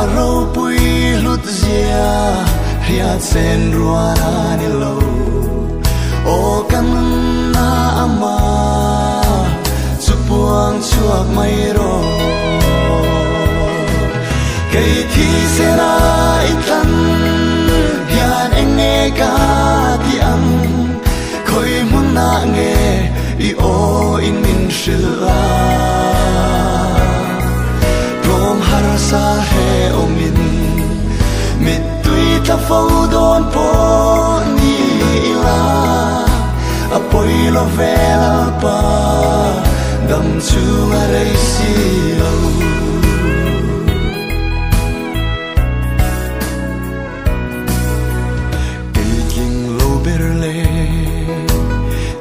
aro pui lut zia ria sen ruara ni lo o kan na ama chupuang chuak mai ro cây thi se na itlan hian eng nge ka ti ang khoi mun na nge i o in min shila prom har sa he o min mit tui ta fo don po ni la apoi lo vela pa dam chu nga rei si lo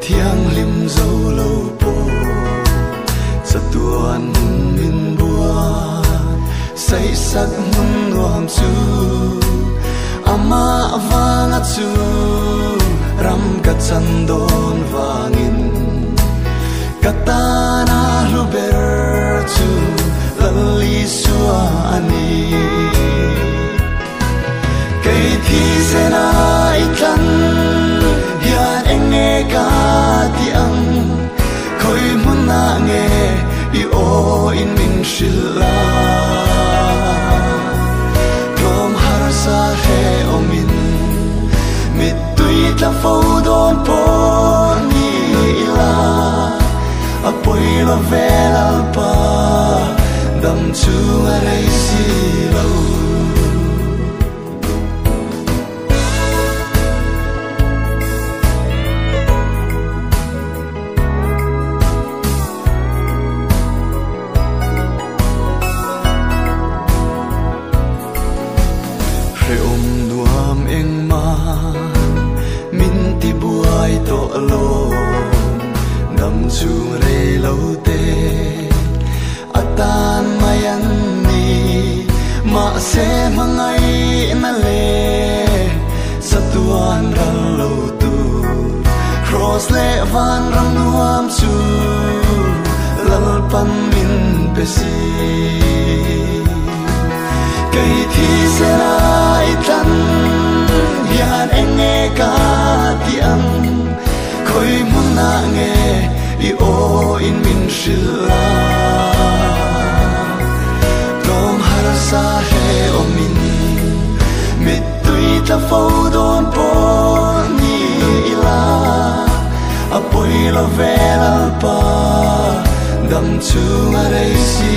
thiang lim zo lo po sa tuan min bua say sat mun nuam chu ama avanga chu ram ka chan don wangin katana luber chu lali suwa ani kai thi se na itlan hian eng nge ka ti ang khoi mun na nge i o in min shila prom har sa he o min mit tui ta fo don po ni la apoi lo vela pa dam chu nga rei si lo chung re lo te atan mayan ni ma se mangai na le satuan ral lo tu cross le van ram nuam chu lal pan min pe si kai thi se na itlan hian eng nge ka ti ang khoi mun na nge i o in min shila prom har sa he o min mit tui ta fo don po ni la apoi lo vela pa dam chu nga rei si